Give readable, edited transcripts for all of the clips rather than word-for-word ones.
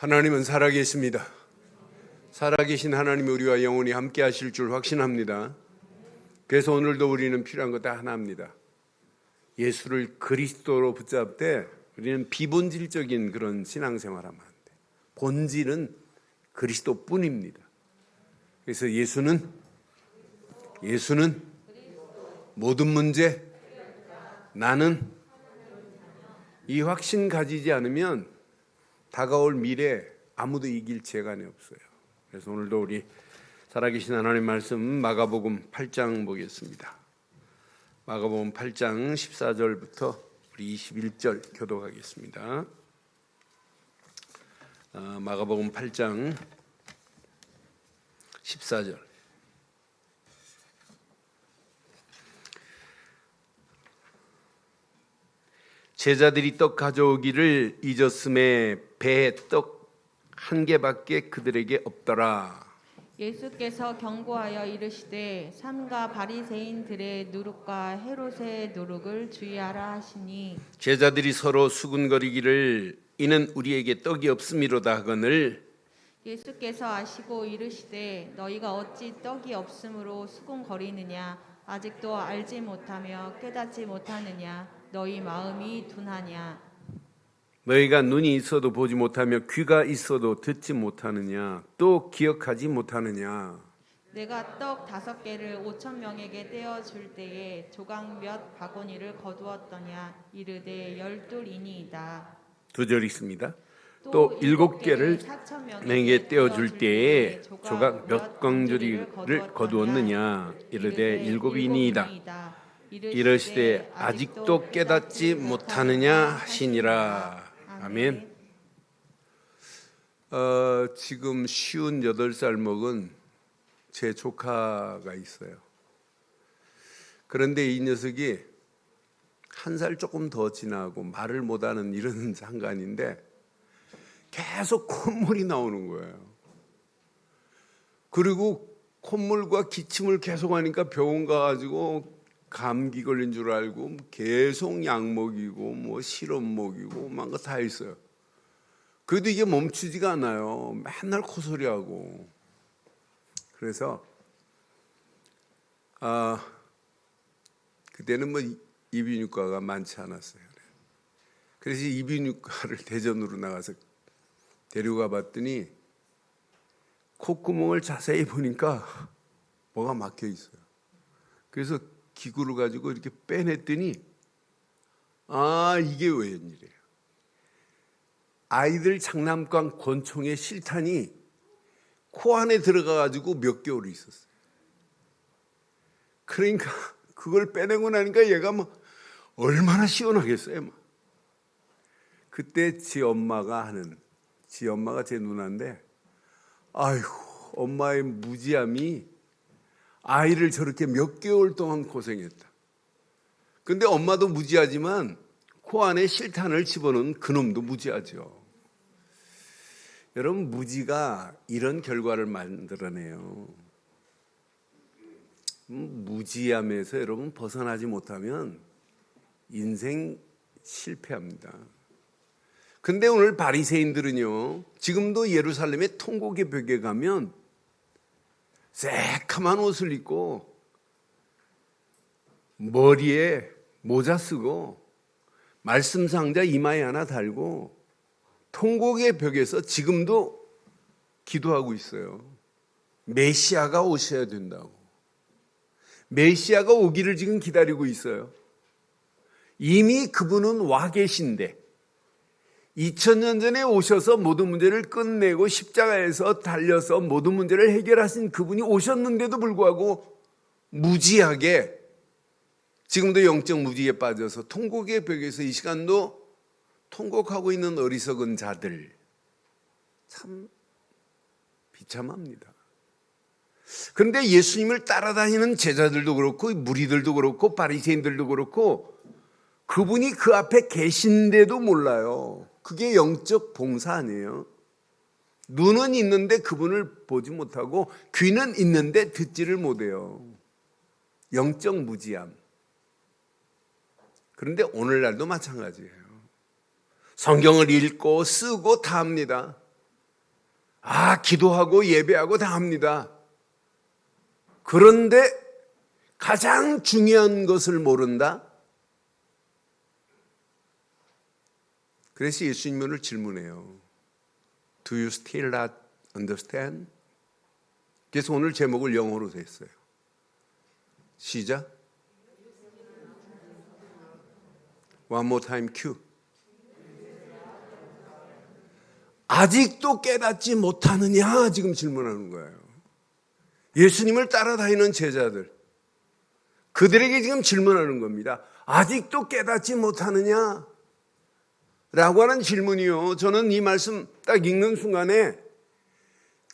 하나님은 살아계십니다. 살아계신 하나님이 우리와 영원히 함께 하실 줄 확신합니다. 그래서 오늘도 우리는 필요한 것 다 하나입니다. 예수를 그리스도로 붙잡되 우리는 비본질적인 그런 신앙생활하면 안 돼. 본질은 그리스도뿐입니다. 그래서 예수는 모든 문제, 나는 이 확신 가지지 않으면 다가올 미래 아무도 이길 재간이 없어요. 그래서 오늘도 우리 살아계신 하나님 말씀 마가복음 8장 보겠습니다. 마가복음 8장 14절부터 우리 21절 교독하겠습니다. 마가복음 8장 14절. 제자들이 떡 가져오기를 잊었음에 배에 떡 한 개밖에 그들에게 없더라. 예수께서 경고하여 이르시되 삼가 바리새인들의 누룩과 헤롯의 누룩을 주의하라 하시니 제자들이 서로 수군거리기를 이는 우리에게 떡이 없음이로다 하거늘 예수께서 아시고 이르시되 너희가 어찌 떡이 없음으로 수군거리느냐 아직도 알지 못하며 깨닫지 못하느냐 너희 마음이 둔하냐. 너희가 눈이 있어도 보지 못하며 귀가 있어도 듣지 못하느냐 또 기억하지 못하느냐. 내가 떡 5개를 5,000명에게 떼어줄 때에 조각 몇 바구니를 거두었더냐 이르되 12이니이다. 2절 있습니다. 또 7개를 내게 떼어줄 때에 조각 몇 광주리를 거두었느냐 이르되 7이니이다. 이르시되 아직도 깨닫지 못하느냐 하시니라. 아멘. 지금 58살 먹은 제 조카가 있어요. 그런데 이 녀석이 1살 조금 더 지나고 말을 못하는 이런 상관인데 계속 콧물이 나오는 거예요. 그리고 콧물과 기침을 계속 하니까 병원 가가지고 감기 걸린 줄 알고 계속 약 먹이고 뭐 시럽 먹이고 막 거 다 있어요. 그래도 이게 멈추지가 않아요. 맨날 코소리하고. 그래서 그때는 뭐 이비인후과가 많지 않았어요. 그래서 이비인후과를 대전으로 나가서 데려가 봤더니 콧구멍을 자세히 보니까 뭐가 막혀 있어요. 그래서 기구를 가지고 이렇게 빼냈더니 이게 웬일이에요. 아이들 장난감 권총의 실탄이 코 안에 들어가 가지고 몇 개월 있었어요. 그러니까 그걸 빼내고 나니까 얘가 뭐 얼마나 시원하겠어요. 막. 그때 지 엄마가 제 누나인데 아이고 엄마의 무지함이 아이를 저렇게 몇 개월 동안 고생했다. 근데 엄마도 무지하지만 코 안에 실탄을 집어넣은 그놈도 무지하죠. 여러분 무지가 이런 결과를 만들어내요. 무지함에서 여러분 벗어나지 못하면 인생 실패합니다. 근데 오늘 바리새인들은요 지금도 예루살렘의 통곡의 벽에 가면 새카만 옷을 입고 머리에 모자 쓰고 말씀 상자 이마에 하나 달고 통곡의 벽에서 지금도 기도하고 있어요. 메시아가 오셔야 된다고. 메시아가 오기를 지금 기다리고 있어요. 이미 그분은 와 계신데 2000년 전에 오셔서 모든 문제를 끝내고 십자가에서 달려서 모든 문제를 해결하신 그분이 오셨는데도 불구하고 무지하게 지금도 영적 무지에 빠져서 통곡의 벽에서 이 시간도 통곡하고 있는 어리석은 자들 참 비참합니다. 그런데 예수님을 따라다니는 제자들도 그렇고 무리들도 그렇고 바리새인들도 그렇고 그분이 그 앞에 계신데도 몰라요. 그게 영적 봉사 아니에요? 눈은 있는데 그분을 보지 못하고 귀는 있는데 듣지를 못해요. 영적 무지함. 그런데 오늘날도 마찬가지예요. 성경을 읽고 쓰고 다 합니다. 기도하고 예배하고 다 합니다. 그런데 가장 중요한 것을 모른다? 그래서 예수님이 오늘 질문해요. Do you still not understand? 그래서 오늘 제목을 영어로 했어요. 시작. One more time, cue. 아직도 깨닫지 못하느냐? 지금 질문하는 거예요. 예수님을 따라다니는 제자들. 그들에게 지금 질문하는 겁니다. 아직도 깨닫지 못하느냐? 라고 하는 질문이요. 저는 이 말씀 딱 읽는 순간에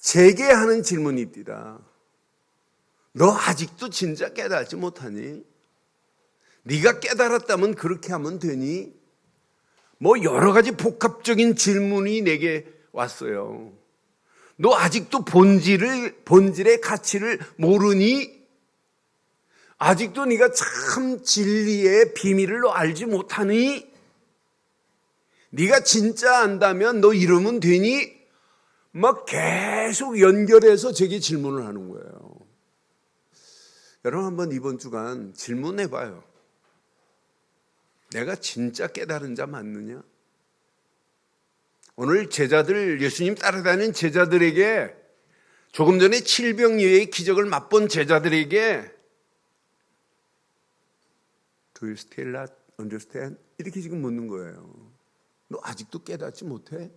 제게 하는 질문입니다. 너 아직도 진짜 깨닫지 못하니? 네가 깨달았다면 그렇게 하면 되니? 뭐 여러 가지 복합적인 질문이 내게 왔어요. 너 아직도 본질의 가치를 모르니? 아직도 네가 참 진리의 비밀을 너 알지 못하니? 네가 진짜 안다면 너 이러면 되니? 막 계속 연결해서 제게 질문을 하는 거예요. 여러분 한번 이번 주간 질문해 봐요. 내가 진짜 깨달은 자 맞느냐? 오늘 제자들, 예수님 따라다니는 제자들에게, 조금 전에 칠병이의 기적을 맛본 제자들에게 Do you still not understand? 이렇게 지금 묻는 거예요. 너 아직도 깨닫지 못해?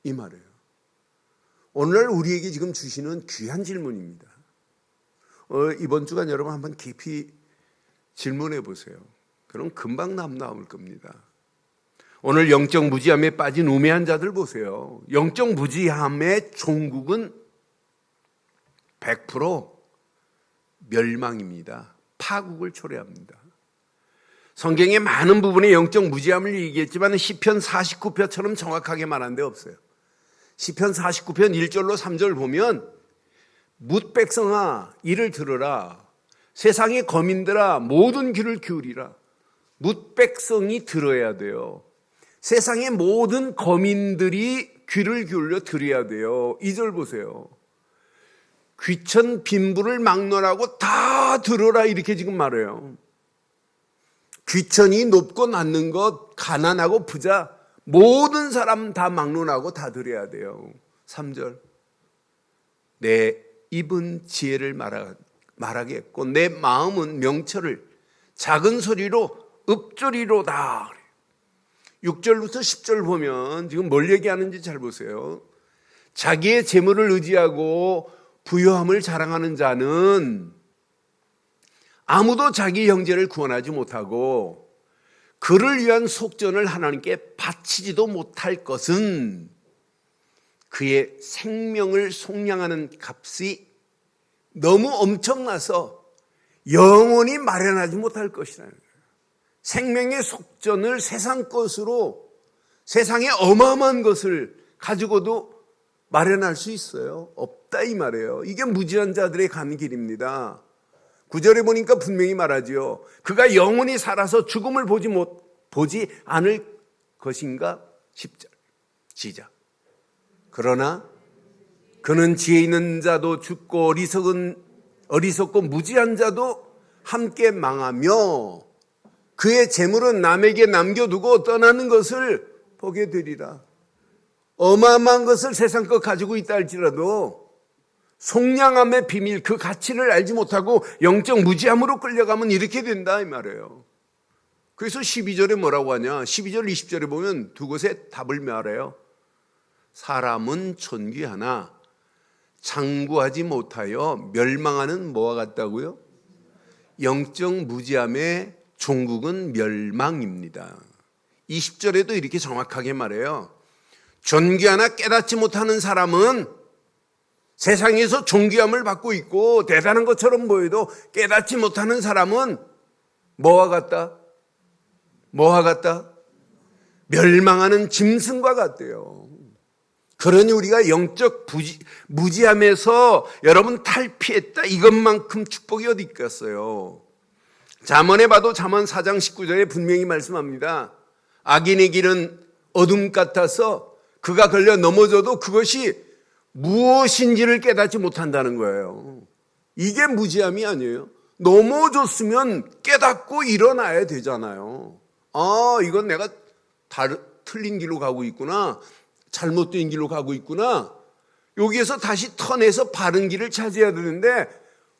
이 말이에요. 오늘 우리에게 지금 주시는 귀한 질문입니다. 이번 주간 여러분 한번 깊이 질문해 보세요. 그럼 금방 나올 겁니다. 오늘 영적 무지함에 빠진 우매한 자들 보세요. 영적 무지함의 종국은 100% 멸망입니다. 파국을 초래합니다. 성경의 많은 부분에 영적 무지함을 얘기했지만 시편 49편처럼 정확하게 말한 데 없어요. 시편 49편 1절로 3절 보면 뭇 백성아 이를 들으라. 세상의 거민들아 모든 귀를 기울이라. 뭇 백성이 들어야 돼요. 세상의 모든 거민들이 귀를 기울여 들어야 돼요. 2절 보세요. 귀천 빈부를 막론하고 다 들어라 이렇게 지금 말해요. 귀천이 높고 낮는 것, 가난하고 부자 모든 사람 다 막론하고 다 들어야 돼요. 3절. 내 입은 지혜를 말하겠고 내 마음은 명철을 작은 소리로 읊조리로다. 6절부터 10절 보면 지금 뭘 얘기하는지 잘 보세요. 자기의 재물을 의지하고 부유함을 자랑하는 자는 아무도 자기 형제를 구원하지 못하고 그를 위한 속전을 하나님께 바치지도 못할 것은 그의 생명을 속량하는 값이 너무 엄청나서 영원히 마련하지 못할 것이라는 거예요. 생명의 속전을 세상 것으로, 세상의 어마어마한 것을 가지고도 마련할 수 있어요? 없다 이 말이에요. 이게 무지한 자들의 가는 길입니다. 9절에 보니까 분명히 말하죠. 그가 영원히 살아서 죽음을 보지 않을 것인가? 10절 시작. 그러나 그는 지혜 있는 자도 죽고 어리석고 무지한 자도 함께 망하며 그의 재물은 남에게 남겨두고 떠나는 것을 보게 되리라. 어마어마한 것을 세상 것 가지고 있다 할지라도 속량함의 비밀, 그 가치를 알지 못하고 영적 무지함으로 끌려가면 이렇게 된다 이 말이에요. 그래서 12절에 뭐라고 하냐? 12절 20절에 보면 두 곳에 답을 말해요. 사람은 존귀하나 장구하지 못하여 멸망하는 뭐와 같다고요? 영적 무지함의 종국은 멸망입니다. 20절에도 이렇게 정확하게 말해요. 존귀하나 깨닫지 못하는 사람은 세상에서 존귀함을 받고 있고 대단한 것처럼 보여도 깨닫지 못하는 사람은 뭐와 같다? 뭐와 같다? 멸망하는 짐승과 같대요. 그러니 우리가 영적 무지함에서 여러분 탈피했다 이것만큼 축복이 어디 있겠어요. 잠언에 봐도 잠언 4장 19절에 분명히 말씀합니다. 악인의 길은 어둠 같아서 그가 걸려 넘어져도 그것이 무엇인지를 깨닫지 못한다는 거예요. 이게 무지함이 아니에요. 넘어졌으면 깨닫고 일어나야 되잖아요. 아, 이건 내가 틀린 길로 가고 있구나. 잘못된 길로 가고 있구나. 여기에서 다시 터내서 바른 길을 찾아야 되는데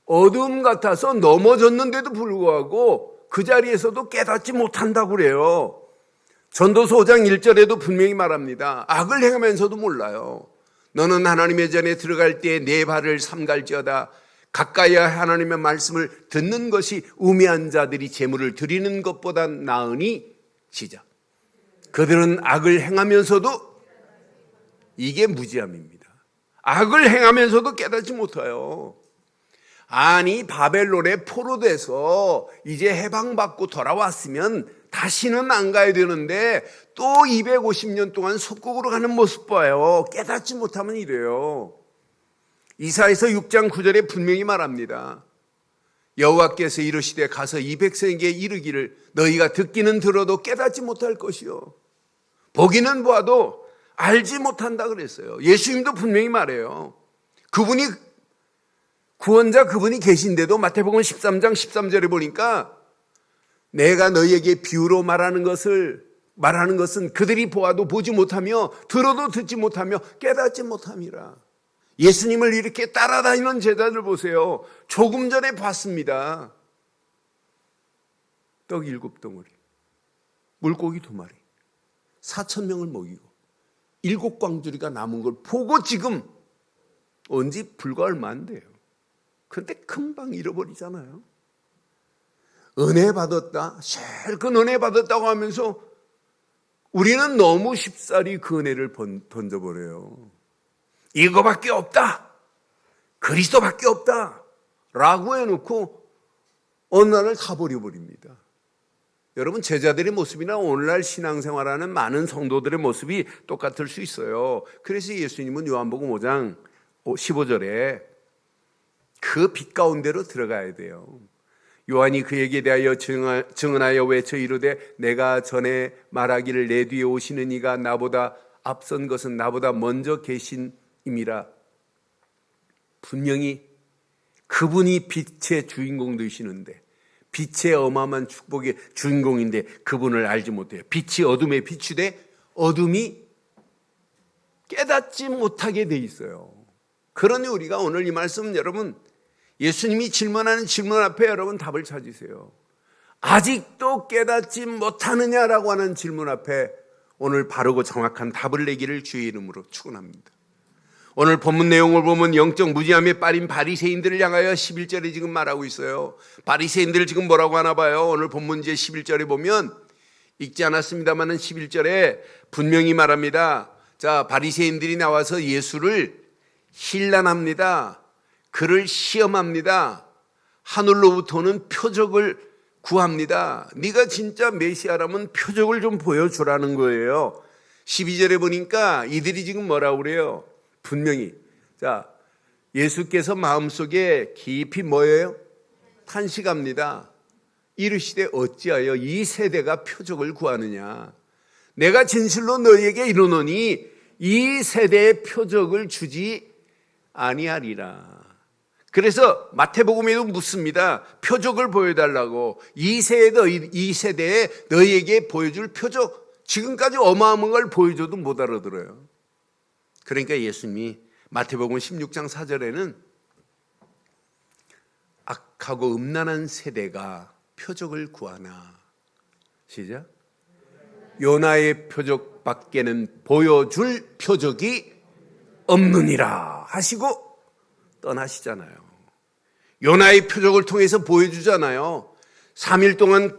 어둠 같아서 넘어졌는데도 불구하고 그 자리에서도 깨닫지 못한다고 그래요. 전도서 5장 1절에도 분명히 말합니다. 악을 행하면서도 몰라요. 너는 하나님의 전에 들어갈 때 내 발을 삼갈지어다. 가까이야 하나님의 말씀을 듣는 것이 우매한 자들이 제물을 드리는 것보다 나으니 시작. 그들은 악을 행하면서도, 이게 무지함입니다. 악을 행하면서도 깨닫지 못해요. 아니, 바벨론에 포로돼서 이제 해방받고 돌아왔으면 다시는 안 가야 되는데 또 250년 동안 속국으로 가는 모습 봐요. 깨닫지 못하면 이래요. 이사야서 6장 9절에 분명히 말합니다. 여호와께서 이르시되 가서 이 백성에게 이르기를 너희가 듣기는 들어도 깨닫지 못할 것이요 보기는 보아도 알지 못한다 그랬어요. 예수님도 분명히 말해요. 그분이 구원자 그분이 계신데도 마태복음 13장 13절에 보니까 내가 너희에게 비유로 말하는 것은 그들이 보아도 보지 못하며 들어도 듣지 못하며 깨닫지 못함이라. 예수님을 이렇게 따라다니는 제자들 보세요. 조금 전에 봤습니다. 떡 7덩어리, 물고기 2마리, 4,000명을 먹이고 7광주리가 남은 걸 보고 지금 언제 불과 얼마 안 돼요. 그런데 금방 잃어버리잖아요. 은혜 받았다, 실컷 은혜 받았다고 하면서 우리는 너무 쉽사리 그 은혜를 던져버려요. 이거밖에 없다, 그리스도밖에 없다 라고 해놓고 어느 날을 다 버려버립니다. 여러분, 제자들의 모습이나 오늘날 신앙생활하는 많은 성도들의 모습이 똑같을 수 있어요. 그래서 예수님은 요한복음 5장 15절에 그 빛 가운데로 들어가야 돼요. 요한이 그에게 대하여 증언하여 외쳐 이르되 내가 전에 말하기를 내 뒤에 오시는 이가 나보다 앞선 것은 나보다 먼저 계신임이라. 분명히 그분이 빛의 주인공 되시는데, 빛의 어마어마한 축복의 주인공인데 그분을 알지 못해요. 빛이 어둠에 비추되 어둠이 깨닫지 못하게 돼 있어요. 그러니 우리가 오늘 이 말씀, 여러분, 예수님이 질문하는 질문 앞에 여러분 답을 찾으세요. 아직도 깨닫지 못하느냐라고 하는 질문 앞에 오늘 바르고 정확한 답을 내기를 주의 이름으로 축원합니다. 오늘 본문 내용을 보면 영적 무지함에 빠진 바리새인들을 향하여 11절에 지금 말하고 있어요. 바리새인들을 지금 뭐라고 하나 봐요. 오늘 본문 이제 11절에 보면 읽지 않았습니다만은 11절에 분명히 말합니다. 자, 바리새인들이 나와서 예수를 힐난합니다. 그를 시험합니다. 하늘로부터는 표적을 구합니다. 네가 진짜 메시아라면 표적을 좀 보여주라는 거예요. 12절에 보니까 이들이 지금 뭐라고 그래요? 분명히, 자, 예수께서 마음속에 깊이 뭐예요? 탄식합니다. 이르시되 어찌하여 이 세대가 표적을 구하느냐? 내가 진실로 너희에게 이르노니 이 세대의 표적을 주지 아니하리라. 그래서 마태복음에도 묻습니다. 표적을 보여달라고. 이 세대에 너희에게 보여줄 표적, 지금까지 어마어마한 걸 보여줘도 못 알아들어요. 그러니까 예수님이 마태복음 16장 4절에는 악하고 음란한 세대가 표적을 구하나, 시작, 요나의 표적밖에는 보여줄 표적이 없느니라 하시고 떠나시잖아요. 요나의 표적을 통해서 보여주잖아요. 3일 동안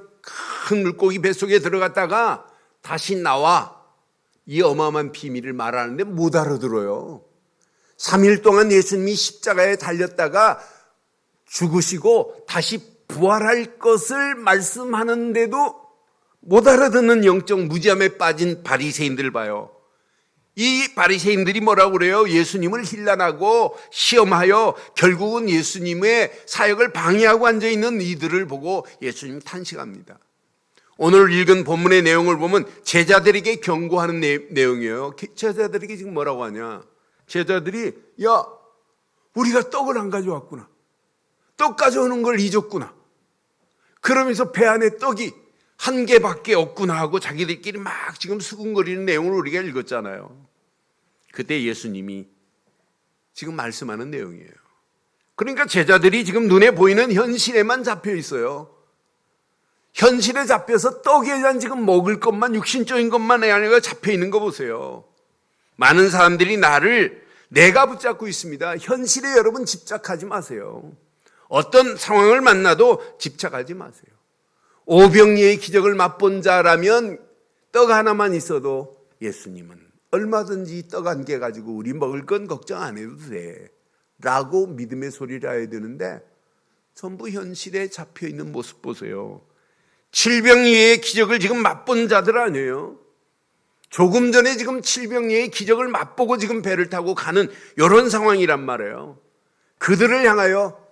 큰 물고기 뱃속에 들어갔다가 다시 나와 이 어마어마한 비밀을 말하는데 못 알아들어요. 3일 동안 예수님이 십자가에 달렸다가 죽으시고 다시 부활할 것을 말씀하는데도 못 알아듣는 영적 무지함에 빠진 바리새인들 봐요. 이 바리새인들이 뭐라고 그래요? 예수님을 힐난하고 시험하여 결국은 예수님의 사역을 방해하고 앉아있는 이들을 보고 예수님 탄식합니다. 오늘 읽은 본문의 내용을 보면 제자들에게 경고하는 내용이에요. 제자들에게 지금 뭐라고 하냐? 제자들이 야, 우리가 떡을 안 가져왔구나. 떡 가져오는 걸 잊었구나. 그러면서 배 안에 떡이 한 개밖에 없구나 하고 자기들끼리 막 지금 수군거리는 내용을 우리가 읽었잖아요. 그때 예수님이 지금 말씀하는 내용이에요. 그러니까 제자들이 지금 눈에 보이는 현실에만 잡혀 있어요. 현실에 잡혀서 떡에 대한 지금 먹을 것만, 육신적인 것만 아니라 잡혀 있는 거 보세요. 많은 사람들이 내가 붙잡고 있습니다. 현실에 여러분 집착하지 마세요. 어떤 상황을 만나도 집착하지 마세요. 오병이의 기적을 맛본 자라면 떡 하나만 있어도 예수님은 얼마든지 떡 한 개 가지고 우리 먹을 건 걱정 안 해도 돼 라고 믿음의 소리를 해야 되는데 전부 현실에 잡혀있는 모습 보세요. 칠병이의 기적을 지금 맛본 자들 아니에요. 조금 전에 지금 칠병이의 기적을 맛보고 지금 배를 타고 가는 이런 상황이란 말이에요. 그들을 향하여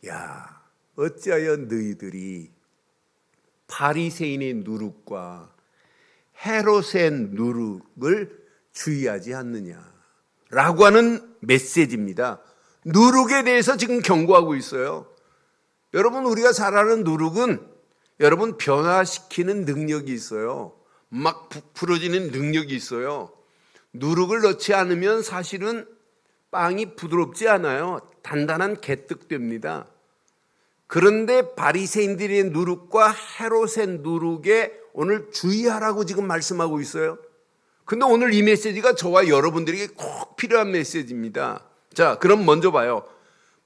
야, 어찌하여 너희들이 바리새인의 누룩과 헤롯의 누룩을 주의하지 않느냐라고 하는 메시지입니다. 누룩에 대해서 지금 경고하고 있어요. 여러분, 우리가 잘 아는 누룩은 여러분 변화시키는 능력이 있어요. 막 부풀어지는 능력이 있어요. 누룩을 넣지 않으면 사실은 빵이 부드럽지 않아요. 단단한 개떡됩니다. 그런데 바리새인들의 누룩과 헤롯의 누룩에 오늘 주의하라고 지금 말씀하고 있어요. 근데 오늘 이 메시지가 저와 여러분들에게 꼭 필요한 메시지입니다. 자, 그럼 먼저 봐요.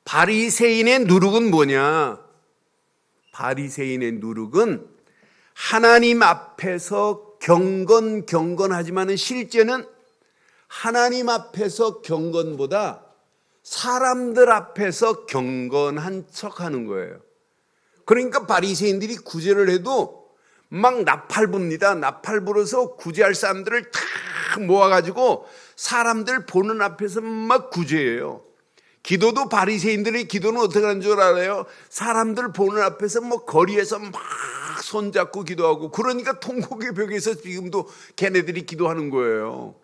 바리새인의 누룩은 뭐냐? 바리새인의 누룩은 하나님 앞에서 경건하지만은 실제는 하나님 앞에서 경건보다 사람들 앞에서 경건한 척하는 거예요. 그러니까 바리새인들이 구제를 해도 막 나팔부입니다. 나팔불어서 구제할 사람들을 다 모아가지고 사람들 보는 앞에서 막 구제해요. 기도도 바리새인들의 기도는 어떻게 하는 줄 알아요? 사람들 보는 앞에서 뭐 거리에서 막 손잡고 기도하고, 그러니까 통곡의 벽에서 지금도 걔네들이 기도하는 거예요.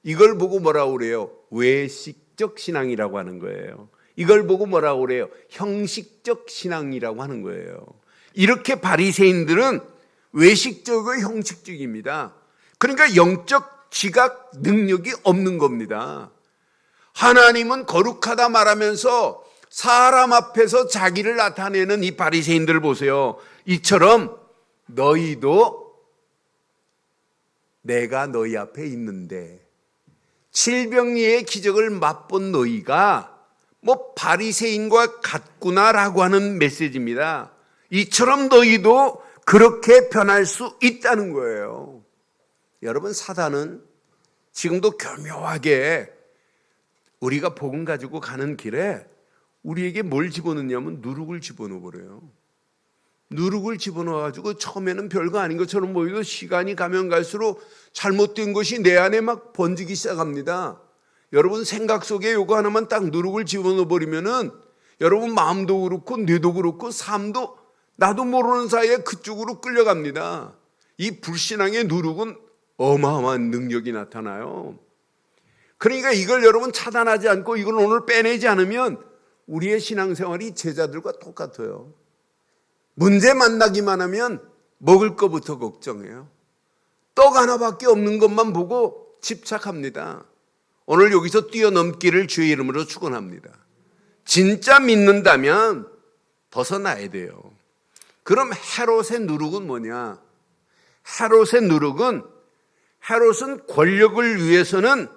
이걸 보고 뭐라고 그래요? 외식적 신앙이라고 하는 거예요. 이걸 보고 뭐라고 그래요? 형식적 신앙이라고 하는 거예요. 이렇게 바리새인들은 외식적이고 형식적입니다. 그러니까 영적 지각 능력이 없는 겁니다. 하나님은 거룩하다 말하면서 사람 앞에서 자기를 나타내는 이 바리새인들을 보세요. 이처럼 너희도 내가 너희 앞에 있는데 칠병이의 기적을 맛본 너희가 뭐 바리새인과 같구나라고 하는 메시지입니다. 이처럼 너희도 그렇게 변할 수 있다는 거예요. 여러분, 사단은 지금도 교묘하게 우리가 복음 가지고 가는 길에 우리에게 뭘 집어넣냐면 누룩을 집어넣어 버려요. 누룩을 집어넣어가지고 처음에는 별거 아닌 것처럼 보이고 시간이 가면 갈수록 잘못된 것이 내 안에 막 번지기 시작합니다. 여러분, 생각 속에 요거 하나만 딱 누룩을 집어넣어 버리면은 여러분 마음도 그렇고 뇌도 그렇고 삶도 나도 모르는 사이에 그쪽으로 끌려갑니다. 이 불신앙의 누룩은 어마어마한 능력이 나타나요. 그러니까 이걸 여러분 차단하지 않고 이걸 오늘 빼내지 않으면 우리의 신앙생활이 제자들과 똑같아요. 문제 만나기만 하면 먹을 것부터 걱정해요. 떡 하나밖에 없는 것만 보고 집착합니다. 오늘 여기서 뛰어넘기를 주의 이름으로 축원합니다. 진짜 믿는다면 벗어나야 돼요. 그럼 헤롯의 누룩은 뭐냐? 헤롯은 권력을 위해서는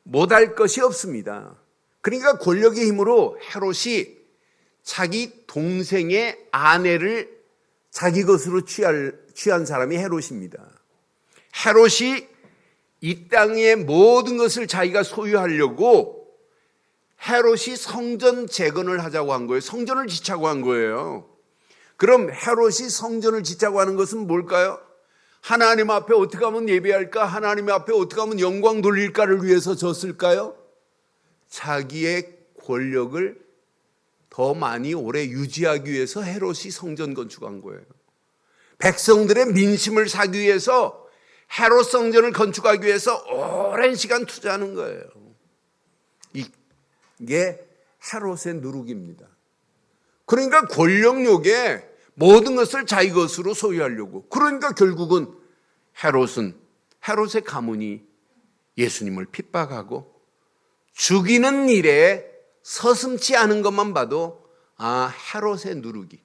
못할 것이 없습니다. 그러니까 권력의 힘으로 헤롯이 자기 동생의 아내를 자기 것으로 취한 사람이 헤롯입니다. 헤롯이 이 땅의 모든 것을 자기가 소유하려고 헤롯이 성전 재건을 하자고 한 거예요. 성전을 짓자고 한 거예요. 그럼 헤롯이 성전을 짓자고 하는 것은 뭘까요? 하나님 앞에 어떻게 하면 예배할까? 하나님 앞에 어떻게 하면 영광 돌릴까를 위해서 졌을까요? 자기의 권력을 더 많이 오래 유지하기 위해서 헤롯이 성전 건축한 거예요. 백성들의 민심을 사기 위해서 헤롯 성전을 건축하기 위해서 오랜 시간 투자하는 거예요. 이게 헤롯의 누룩입니다. 그러니까 권력욕에 모든 것을 자기 것으로 소유하려고. 그러니까 결국은 헤롯의 가문이 예수님을 핍박하고 죽이는 일에 서슴지 않은 것만 봐도 헤롯의 누룩이.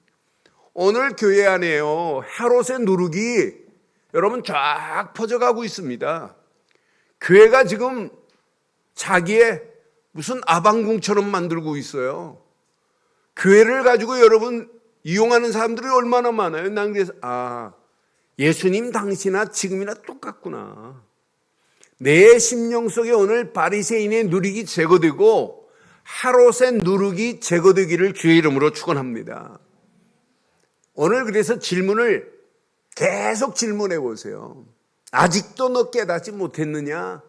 오늘 교회 안에요, 헤롯의 누룩이 여러분 쫙 퍼져가고 있습니다. 교회가 지금 자기의 무슨 아방궁처럼 만들고 있어요. 교회를 가지고 여러분 이용하는 사람들이 얼마나 많아요. 난 그래서 예수님 당시나 지금이나 똑같구나. 내 심령 속에 오늘 바리새인의 누룩이 제거되고 헤롯의 누룩이 제거되기를 주의 이름으로 축원합니다. 오늘 그래서 질문을 계속 질문해 보세요. 아직도 너 깨닫지 못했느냐?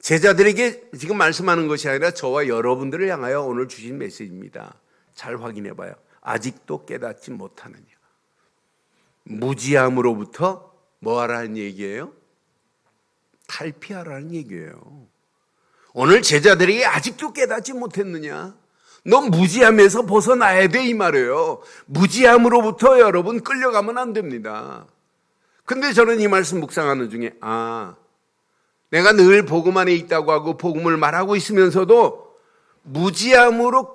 제자들에게 지금 말씀하는 것이 아니라 저와 여러분들을 향하여 오늘 주신 메시지입니다. 잘 확인해 봐요. 아직도 깨닫지 못하느냐? 무지함으로부터 뭐 하라는 얘기예요? 탈피하라는 얘기예요. 오늘 제자들이 아직도 깨닫지 못했느냐? 너 무지함에서 벗어나야 돼 이 말이에요. 무지함으로부터 여러분 끌려가면 안 됩니다. 근데 저는 이 말씀 묵상하는 중에 내가 늘 복음 안에 있다고 하고 복음을 말하고 있으면서도 무지함으로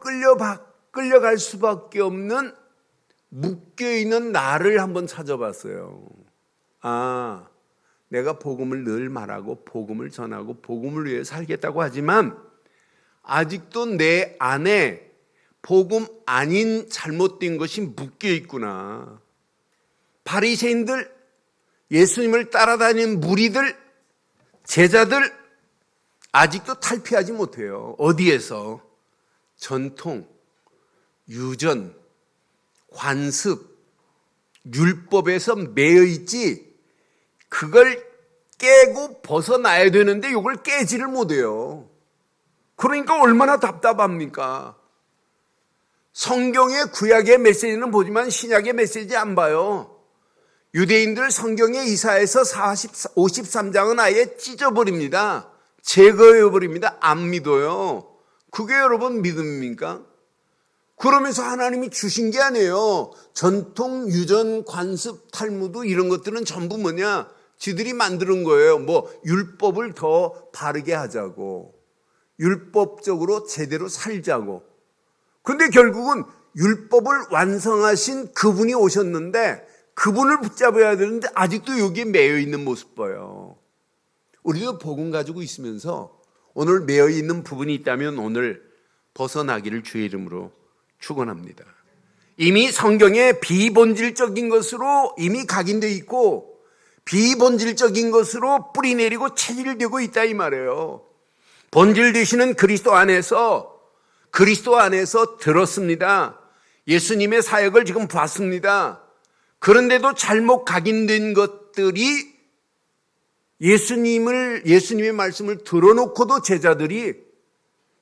끌려갈 수밖에 없는 묶여있는 나를 한번 찾아봤어요. 내가 복음을 늘 말하고 복음을 전하고 복음을 위해 살겠다고 하지만 아직도 내 안에 복음 아닌 잘못된 것이 묶여있구나. 바리새인들, 예수님을 따라다니는 무리들, 제자들 아직도 탈피하지 못해요. 어디에서? 전통, 유전, 관습, 율법에서 매여있지 그걸 깨고 벗어나야 되는데 이걸 깨지를 못해요. 그러니까 얼마나 답답합니까? 성경의 구약의 메시지는 보지만 신약의 메시지 안 봐요. 유대인들 성경의 이사야서 53장은 아예 찢어버립니다. 제거해버립니다. 안 믿어요. 그게 여러분 믿음입니까? 그러면서 하나님이 주신 게 아니에요. 전통, 유전, 관습, 탈무드 이런 것들은 전부 뭐냐? 지들이 만드는 거예요. 율법을 더 바르게 하자고. 율법적으로 제대로 살자고. 근데 결국은 율법을 완성하신 그분이 오셨는데 그분을 붙잡아야 되는데 아직도 여기에 매여 있는 모습 봐요. 우리도 복음 가지고 있으면서 오늘 매여 있는 부분이 있다면 오늘 벗어나기를 주의 이름으로 축원합니다. 이미 성경에 비본질적인 것으로 이미 각인되어 있고 비본질적인 것으로 뿌리내리고 체질되고 있다 이 말이에요. 본질 되시는 그리스도 안에서 들었습니다. 예수님의 사역을 지금 봤습니다. 그런데도 잘못 각인된 것들이 예수님의 말씀을 들어놓고도 제자들이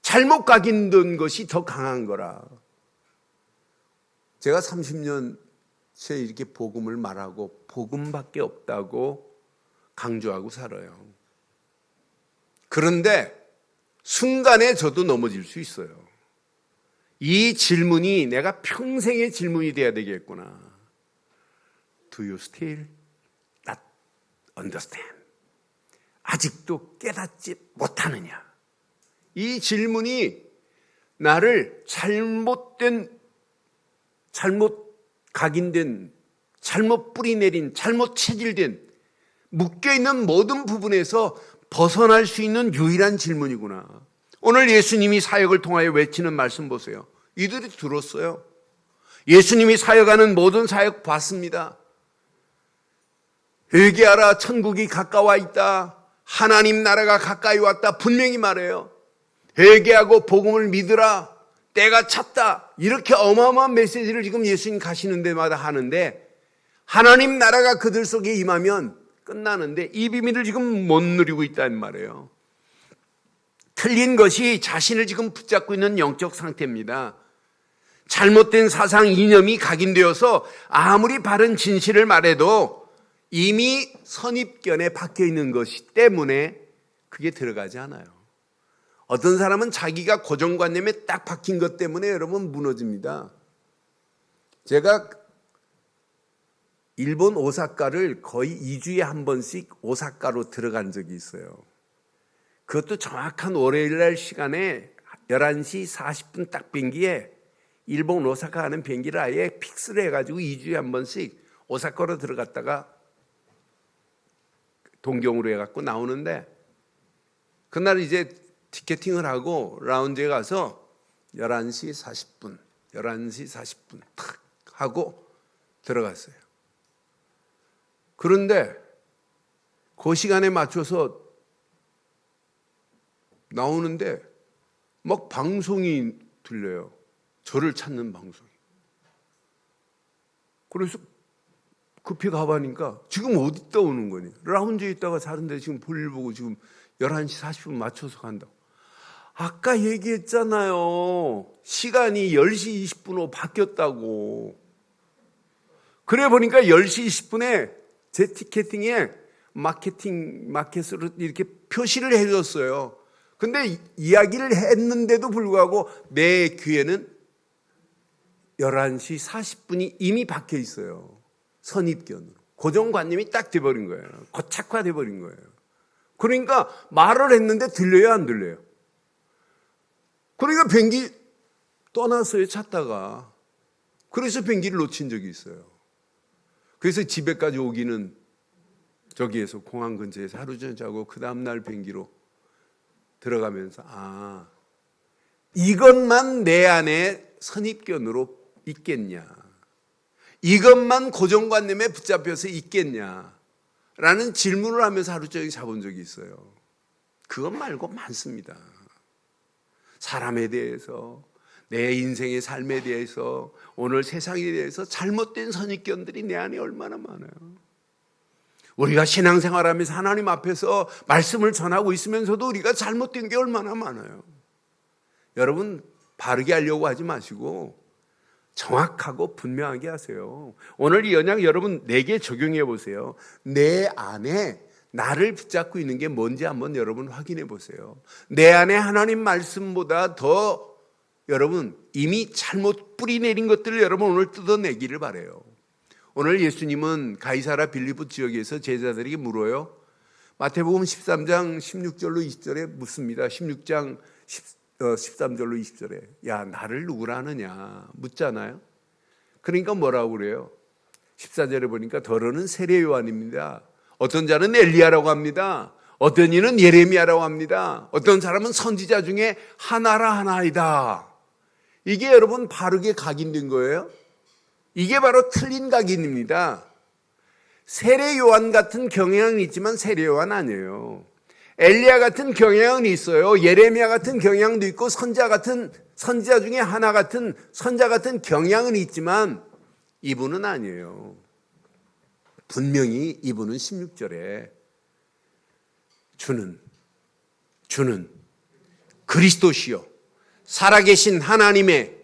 잘못 각인된 것이 더 강한 거라. 제가 30년째 이렇게 복음을 말하고 복음밖에 없다고 강조하고 살아요. 그런데 순간에 저도 넘어질 수 있어요. 이 질문이 내가 평생의 질문이 돼야 되겠구나. Do you still not understand? 아직도 깨닫지 못하느냐? 이 질문이 나를 잘못 각인된, 잘못 뿌리내린, 잘못 체질된, 묶여있는 모든 부분에서 벗어날 수 있는 유일한 질문이구나. 오늘 예수님이 사역을 통하여 외치는 말씀 보세요. 이들이 들었어요. 예수님이 사역하는 모든 사역 봤습니다. 회개하라, 천국이 가까워 있다. 하나님 나라가 가까이 왔다. 분명히 말해요. 회개하고 복음을 믿으라. 때가 찼다. 이렇게 어마어마한 메시지를 지금 예수님 가시는 데마다 하는데 하나님 나라가 그들 속에 임하면 끝나는데 이 비밀을 지금 못 누리고 있다는 말이에요. 틀린 것이 자신을 지금 붙잡고 있는 영적 상태입니다. 잘못된 사상 이념이 각인되어서 아무리 바른 진실을 말해도 이미 선입견에 박혀 있는 것이 때문에 그게 들어가지 않아요. 어떤 사람은 자기가 고정관념에 딱 박힌 것 때문에 여러분 무너집니다. 제가 일본 오사카를 거의 2주에 한 번씩 오사카로 들어간 적이 있어요. 그것도 정확한 월요일 날 시간에 11시 40분 딱 비행기에 일본 오사카 가는 비행기를 아예 픽스를 해가지고 2주에 한 번씩 오사카로 들어갔다가 동경으로 해갖고 나오는데, 그날 이제 티켓팅을 하고 라운지에 가서 11시 40분 탁 하고 들어갔어요. 그런데 그 시간에 맞춰서 나오는데 막 방송이 들려요. 저를 찾는 방송이. 그래서 급히 가보니까 지금 어디 있다 오는 거니? 라운지에 있다가 다른데 지금 볼일 보고 지금 11시 40분 맞춰서 간다고. 아까 얘기했잖아요. 시간이 10시 20분으로 바뀌었다고. 그래 보니까 10시 20분에 제 티켓팅에 마켓으로 이렇게 표시를 해줬어요. 근데 이야기를 했는데도 불구하고 내 귀에는 11시 40분이 이미 박혀 있어요. 선입견으로. 고정관념이 딱 돼버린 거예요. 고착화돼버린 거예요. 그러니까 말을 했는데 들려요, 안 들려요? 그러니까 비행기 떠났어요, 찾다가. 그래서 비행기를 놓친 적이 있어요. 그래서 집에까지 오기는 저기에서 공항 근처에서 하루 전에 자고 그 다음날 비행기로 들어가면서 이것만 내 안에 선입견으로 있겠냐, 이것만 고정관념에 붙잡혀서 있겠냐 라는 질문을 하면서 하루 종일 자본 적이 있어요. 그것 말고 많습니다. 사람에 대해서, 내 인생의 삶에 대해서, 오늘 세상에 대해서 잘못된 선입견들이 내 안에 얼마나 많아요. 우리가 신앙생활하면서 하나님 앞에서 말씀을 전하고 있으면서도 우리가 잘못된 게 얼마나 많아요. 여러분, 바르게 하려고 하지 마시고 정확하고 분명하게 하세요. 오늘 이 언약 여러분 내게 적용해 보세요. 내 안에 나를 붙잡고 있는 게 뭔지 한번 여러분 확인해 보세요. 내 안에 하나님 말씀보다 더 여러분 이미 잘못 뿌리 내린 것들을 여러분 오늘 뜯어내기를 바라요. 오늘 예수님은 가이사라 빌립보 지역에서 제자들에게 물어요. 마태복음 13장 16절로 20절에 묻습니다. 16장 13절로 20절에 야 나를 누구라 하느냐 묻잖아요. 그러니까 뭐라고 그래요? 14절에 보니까 더러는 세례 요한입니다. 어떤 자는 엘리야라고 합니다. 어떤 이는 예레미야라고 합니다. 어떤 사람은 선지자 중에 하나라 하나이다. 이게 여러분 바르게 각인된 거예요. 이게 바로 틀린 각인입니다. 세례 요한 같은 경향은 있지만 세례 요한 아니에요. 엘리야 같은 경향은 있어요. 예레미야 같은 경향도 있고 선지자 중에 하나 같은 선자 같은 경향은 있지만 이분은 아니에요. 분명히 이분은 16절에 주는 그리스도시요 살아계신 하나님의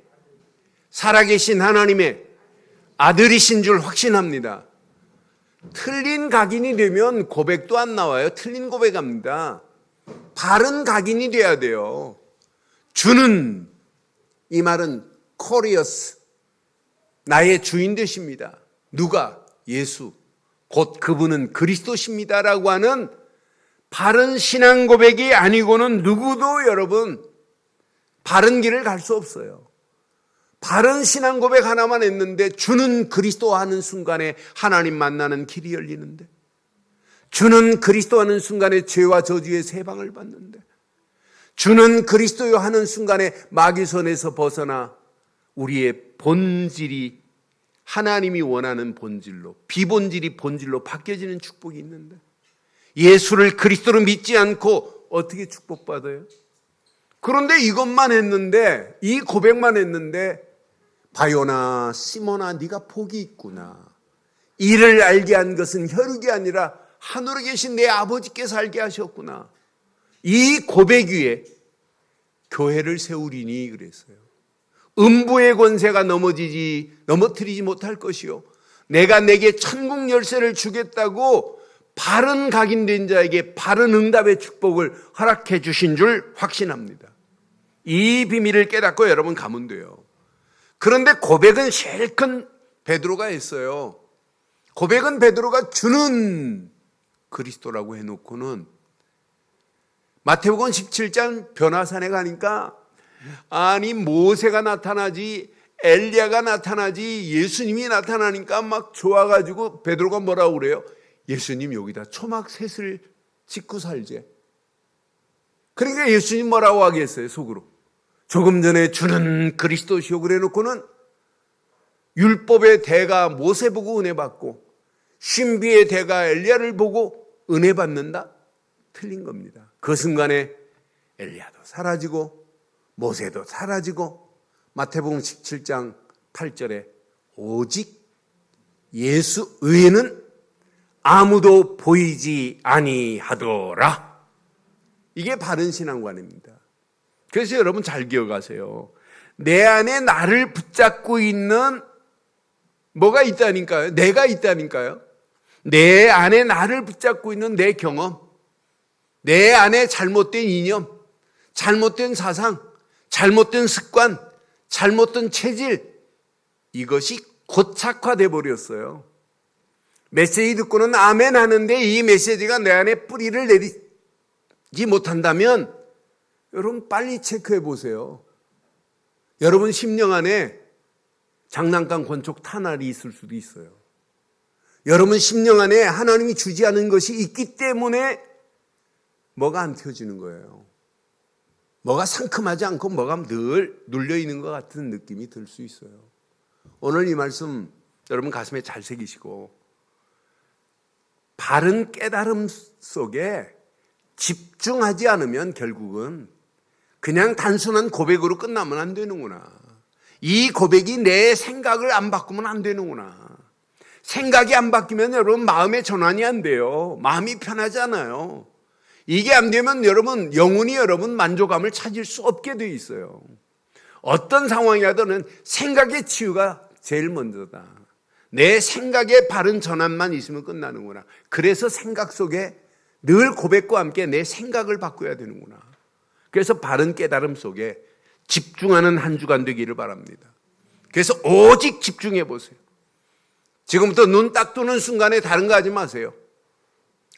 아들이신 줄 확신합니다. 틀린 각인이 되면 고백도 안 나와요. 틀린 고백합니다. 바른 각인이 돼야 돼요. 주는, 이 말은 코리어스, 나의 주인 되십니다. 누가? 예수. 곧 그분은 그리스도십니다라고 하는 바른 신앙 고백이 아니고는 누구도 여러분 바른 길을 갈 수 없어요. 바른 신앙 고백 하나만 했는데 주는 그리스도 하는 순간에 하나님 만나는 길이 열리는데, 주는 그리스도 하는 순간에 죄와 저주의 세방을 받는데, 주는 그리스도요 하는 순간에 마귀 손에서 벗어나 우리의 본질이 하나님이 원하는 본질로, 비본질이 본질로 바뀌어지는 축복이 있는데, 예수를 그리스도로 믿지 않고 어떻게 축복받아요? 그런데 이것만 했는데, 이 고백만 했는데 바요나 시몬아 네가 복이 있구나. 이를 알게 한 것은 혈육이 아니라 하늘에 계신 내 아버지께서 알게 하셨구나. 이 고백 위에 교회를 세우리니 그랬어요. 음부의 권세가 넘어뜨리지 못할 것이요 내가 내게 천국 열쇠를 주겠다고 바른 각인된 자에게 바른 응답의 축복을 허락해 주신 줄 확신합니다. 이 비밀을 깨닫고 여러분 가면 돼요. 그런데 고백은 제일 큰 베드로가 했어요. 고백은 베드로가 주는 그리스도라고 해놓고는 마태복음 17장 변화산에 가니까 아니 모세가 나타나지 엘리야가 나타나지 예수님이 나타나니까 막 좋아가지고 베드로가 뭐라고 그래요? 예수님 여기다 초막셋을 짓고 살제. 그러니까 예수님 뭐라고 하겠어요? 속으로 조금 전에 주는 그리스도시오 그래 놓고는 율법의 대가 모세 보고 은혜 받고 신비의 대가 엘리야를 보고 은혜 받는다? 틀린 겁니다. 그 순간에 엘리야도 사라지고 모세도 사라지고 마태복음 17장 8절에 오직 예수 외에는 아무도 보이지 아니하더라. 이게 바른 신앙관입니다. 그래서 여러분 잘 기억하세요. 내 안에 나를 붙잡고 있는 뭐가 있다니까요? 내가 있다니까요? 내 안에 나를 붙잡고 있는 내 경험, 내 안에 잘못된 이념, 잘못된 사상, 잘못된 습관, 잘못된 체질, 이것이 고착화돼 버렸어요. 메시지 듣고는 아멘 하는데 이 메시지가 내 안에 뿌리를 내리지 못한다면 여러분 빨리 체크해 보세요. 여러분 심령 안에 장난감 권총 탄알이 있을 수도 있어요. 여러분 심령 안에 하나님이 주지 않은 것이 있기 때문에 뭐가 안 펴지는 거예요. 뭐가 상큼하지 않고 뭐가 늘 눌려 있는 것 같은 느낌이 들 수 있어요. 오늘 이 말씀 여러분 가슴에 잘 새기시고 바른 깨달음 속에 집중하지 않으면 결국은 그냥 단순한 고백으로 끝나면 안 되는구나. 이 고백이 내 생각을 안 바꾸면 안 되는구나. 생각이 안 바뀌면 여러분 마음의 전환이 안 돼요. 마음이 편하지 않아요. 이게 안 되면 여러분 영혼이 여러분 만족감을 찾을 수 없게 돼 있어요. 어떤 상황이라도는 생각의 치유가 제일 먼저다. 내 생각의 바른 전환만 있으면 끝나는구나. 그래서 생각 속에 늘 고백과 함께 내 생각을 바꿔야 되는구나. 그래서 바른 깨달음 속에 집중하는 한 주간 되기를 바랍니다. 그래서 오직 집중해 보세요. 지금부터 눈 딱 뜨는 순간에 다른 거 하지 마세요.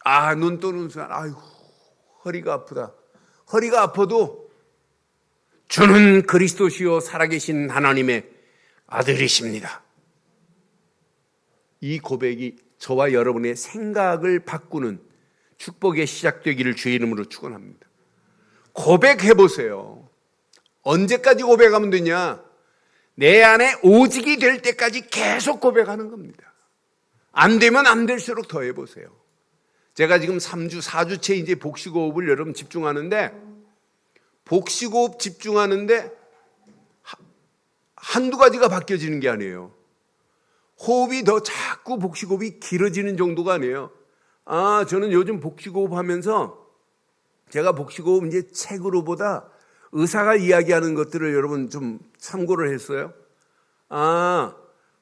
아, 눈 뜨는 순간, 아이고, 허리가 아프다. 허리가 아파도 주는 그리스도시요 살아계신 하나님의 아들이십니다. 이 고백이 저와 여러분의 생각을 바꾸는 축복의 시작되기를 주의 이름으로 축원합니다. 고백해 보세요. 언제까지 고백하면 되냐? 내 안에 오직이 될 때까지 계속 고백하는 겁니다. 안 되면 안 될수록 더 해보세요. 제가 지금 3주, 4주째 이제 복식호흡을 여러분 집중하는데, 복식호흡 집중하는데 한두 가지가 바뀌어지는 게 아니에요. 호흡이 더 자꾸 복식호흡이 길어지는 정도가 아니에요. 아, 저는 요즘 복식호흡 하면서 제가 복식호흡 이제 책으로보다 의사가 이야기하는 것들을 여러분 좀 참고를 했어요. 아,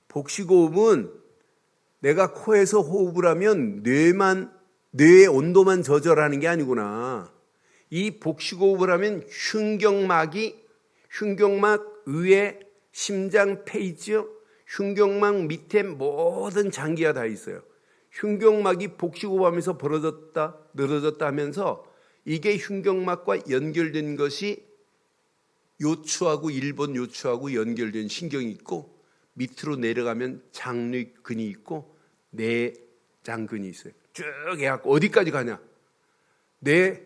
복식호흡은 내가 코에서 호흡을 하면 뇌의 온도만 조절하는 게 아니구나. 이 복식호흡을 하면 흉경막 위에 심장 페이지요, 흉경막 밑에 모든 장기가 다 있어요. 흉경막이 복식호흡하면서 벌어졌다 늘어졌다 하면서 이게 흉경막과 연결된 것이 요추하고 일본 요추하고 연결된 신경이 있고, 밑으로 내려가면 장류근이 있고 내장근이 있어요. 쭉 해갖고 어디까지 가냐? 내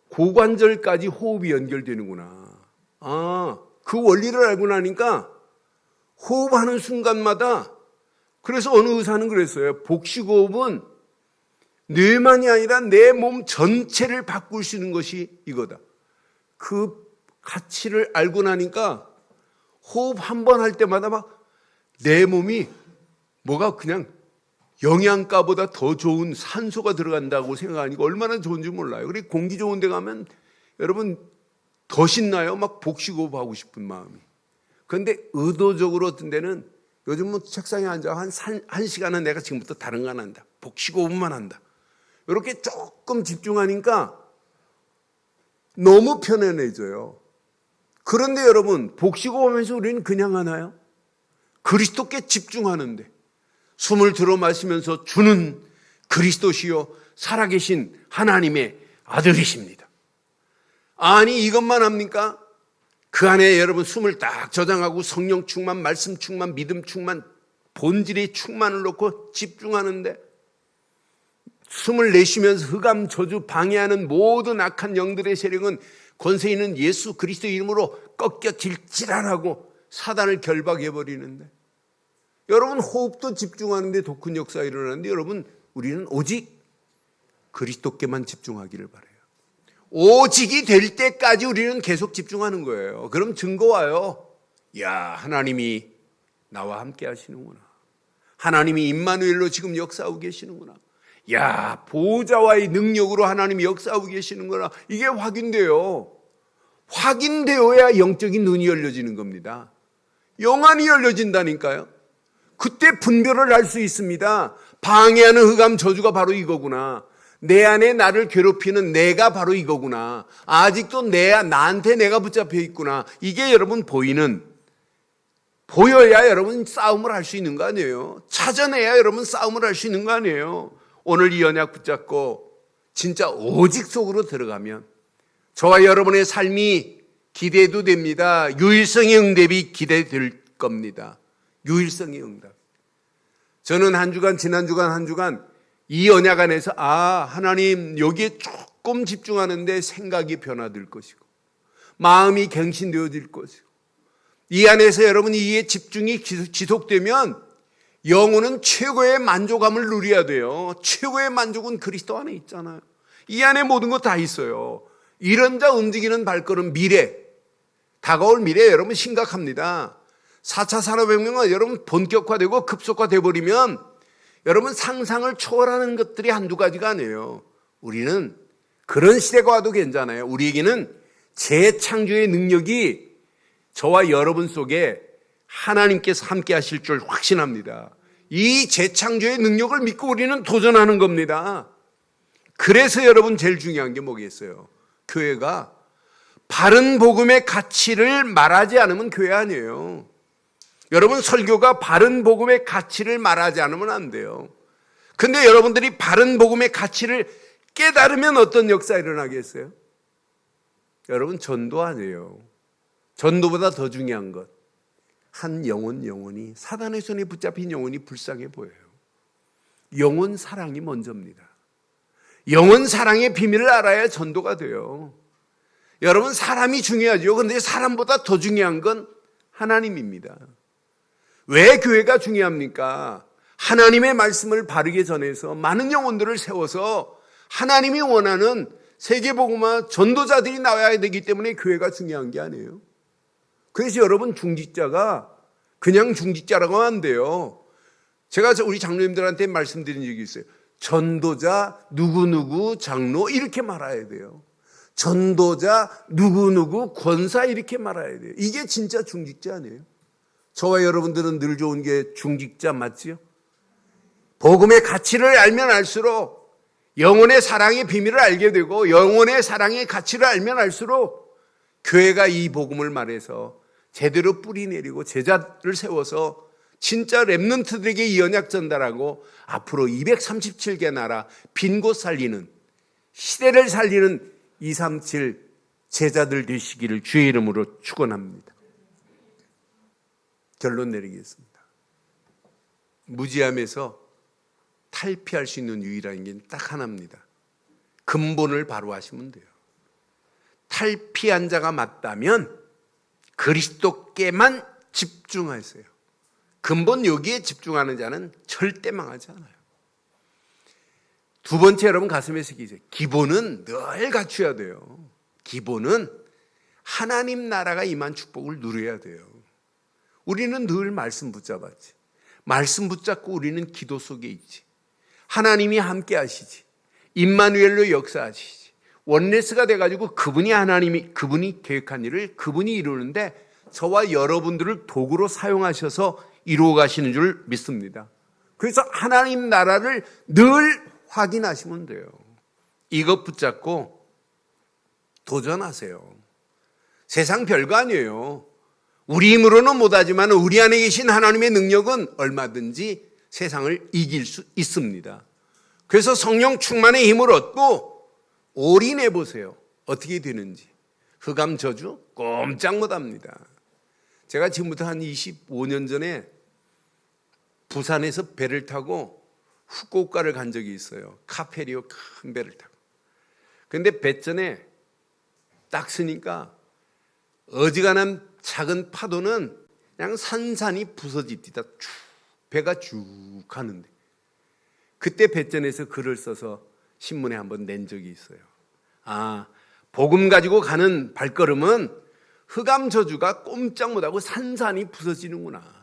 고관절까지 호흡이 연결되는구나. 아, 그 원리를 알고 나니까 호흡하는 순간마다, 그래서 어느 의사는 그랬어요. 복식호흡은 뇌만이 아니라 내 몸 전체를 바꿀 수 있는 것이 이거다. 그 가치를 알고 나니까 호흡 한 번 할 때마다 막 내 몸이 뭐가 그냥 영양가보다 더 좋은 산소가 들어간다고 생각하니까 얼마나 좋은지 몰라요. 그리고 공기 좋은 데 가면 여러분 더 신나요. 막 복식호흡 하고 싶은 마음이. 그런데 의도적으로 어떤 데는 요즘은 책상에 앉아 한 시간은 내가 지금부터 다른 거 안 한다. 복식호흡만 한다. 이렇게 조금 집중하니까 너무 편안해져요. 그런데 여러분, 복식호흡하면서 우리는 그냥 하나요? 그리스도께 집중하는데, 숨을 들어 마시면서 주는 그리스도시요 살아계신 하나님의 아들이십니다. 아니, 이것만 합니까? 그 안에 여러분 숨을 딱 저장하고 성령 충만, 말씀 충만, 믿음 충만, 본질의 충만을 놓고 집중하는데, 숨을 내쉬면서 흑암 저주 방해하는 모든 악한 영들의 세력은 권세 있는 예수 그리스도 이름으로 꺾여질지라라고 사단을 결박해 버리는데, 여러분 호흡도 집중하는데 더 큰 역사가 일어나는데, 여러분 우리는 오직 그리스도께만 집중하기를 바라요. 오직이 될 때까지 우리는 계속 집중하는 거예요. 그럼 증거 와요. 야, 하나님이 나와 함께 하시는구나. 하나님이 임마누엘로 지금 역사하고 계시는구나. 야, 보호자와의 능력으로 하나님이 역사하고 계시는구나. 이게 확인돼요. 확인되어야 영적인 눈이 열려지는 겁니다. 영안이 열려진다니까요. 그때 분별을 할 수 있습니다. 방해하는 흑암 저주가 바로 이거구나. 내 안에 나를 괴롭히는 내가 바로 이거구나. 아직도 나한테 내가 붙잡혀 있구나. 이게 여러분 보여야 여러분 싸움을 할 수 있는 거 아니에요. 찾아내야 여러분 싸움을 할 수 있는 거 아니에요. 오늘 이 언약 붙잡고 진짜 오직 속으로 들어가면 저와 여러분의 삶이 기대도 됩니다. 유일성의 응답이 기대될 겁니다. 유일성의 응답. 저는 지난 주간 한 주간 이 언약 안에서 하나님 여기에 조금 집중하는데 생각이 변화될 것이고 마음이 갱신되어질 것이고, 이 안에서 여러분 이에 집중이 지속되면 영혼은 최고의 만족감을 누려야 돼요. 최고의 만족은 그리스도 안에 있잖아요. 이 안에 모든 거 다 있어요. 이런 자 움직이는 발걸음, 다가올 미래 여러분 심각합니다. 4차 산업혁명은 여러분 본격화되고 급속화돼 버리면 여러분 상상을 초월하는 것들이 한두 가지가 아니에요. 우리는 그런 시대가 와도 괜찮아요. 우리에게는 재창조의 능력이 저와 여러분 속에 하나님께서 함께 하실 줄 확신합니다. 이 재창조의 능력을 믿고 우리는 도전하는 겁니다. 그래서 여러분 제일 중요한 게 뭐겠어요? 교회가 바른 복음의 가치를 말하지 않으면 교회 아니에요. 여러분 설교가 바른 복음의 가치를 말하지 않으면 안 돼요. 근데 여러분들이 바른 복음의 가치를 깨달으면 어떤 역사가 일어나겠어요? 여러분 전도 아니에요. 전도보다 더 중요한 것, 한 영혼이 사단의 손에 붙잡힌 영혼이 불쌍해 보여요. 영혼 사랑이 먼저입니다. 영혼 사랑의 비밀을 알아야 전도가 돼요. 여러분 사람이 중요하죠. 그런데 사람보다 더 중요한 건 하나님입니다. 왜 교회가 중요합니까? 하나님의 말씀을 바르게 전해서 많은 영혼들을 세워서 하나님이 원하는 세계복음화 전도자들이 나와야 되기 때문에 교회가 중요한 게 아니에요. 그래서 여러분 중직자가 그냥 중직자라고 하면 안 돼요. 제가 우리 장로님들한테 말씀드린 적이 있어요. 전도자 누구누구 장로 이렇게 말해야 돼요. 전도자 누구누구 권사 이렇게 말해야 돼요. 이게 진짜 중직자 아니에요? 저와 여러분들은 늘 좋은 게 중직자 맞지요? 복음의 가치를 알면 알수록 영혼의 사랑의 비밀을 알게 되고 영혼의 사랑의 가치를 알면 알수록 교회가 이 복음을 말해서 제대로 뿌리 내리고 제자를 세워서 진짜 렘넌트들에게 이 언약 전달하고 앞으로 237개 나라 빈 곳 살리는 시대를 살리는 237 제자들 되시기를 주의 이름으로 축원합니다. 결론 내리겠습니다. 무지함에서 탈피할 수 있는 유일한 게 딱 하나입니다. 근본을 바로 하시면 돼요. 탈피한 자가 맞다면 그리스도께만 집중하세요. 근본 여기에 집중하는 자는 절대 망하지 않아요. 두 번째 여러분 가슴에 새기세요. 기본은 늘 갖춰야 돼요. 기본은 하나님 나라가 임한 축복을 누려야 돼요. 우리는 늘 말씀 붙잡았지. 말씀 붙잡고 우리는 기도 속에 있지. 하나님이 함께 하시지. 임마누엘로 역사하시지. 원네스가 돼가지고 그분이 계획한 일을 그분이 이루는데 저와 여러분들을 도구로 사용하셔서 이루어 가시는 줄 믿습니다. 그래서 하나님 나라를 늘 확인하시면 돼요. 이것 붙잡고 도전하세요. 세상 별거 아니에요. 우리 힘으로는 못하지만 우리 안에 계신 하나님의 능력은 얼마든지 세상을 이길 수 있습니다. 그래서 성령 충만의 힘을 얻고 올인해 보세요. 어떻게 되는지. 흑암 저주 꼼짝 못합니다. 제가 지금부터 한 25년 전에 부산에서 배를 타고 후쿠오카를 간 적이 있어요. 카페리오 큰 배를 타고. 근데 배전에 딱 서니까 어지간한 작은 파도는 그냥 산산이 부서지듯이 배가 쭉 가는데, 그때 배전에서 글을 써서 신문에 한번 낸 적이 있어요. 아, 복음 가지고 가는 발걸음은 흑암 저주가 꼼짝 못하고 산산이 부서지는구나.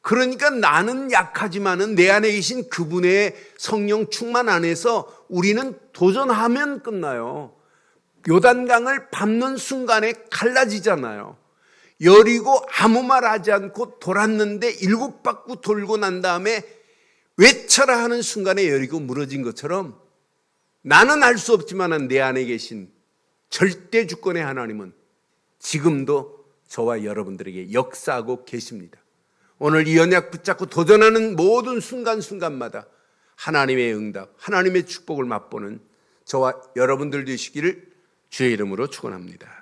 그러니까 나는 약하지만은 내 안에 계신 그분의 성령 충만 안에서 우리는 도전하면 끝나요. 요단강을 밟는 순간에 갈라지잖아요. 여리고 아무 말 하지 않고 돌았는데 7바퀴 돌고 난 다음에 외쳐라 하는 순간에 여리고 무너진 것처럼, 나는 알 수 없지만 내 안에 계신 절대 주권의 하나님은 지금도 저와 여러분들에게 역사하고 계십니다. 오늘 이 언약 붙잡고 도전하는 모든 순간순간마다 하나님의 응답, 하나님의 축복을 맛보는 저와 여러분들 되시기를 주의 이름으로 축원합니다.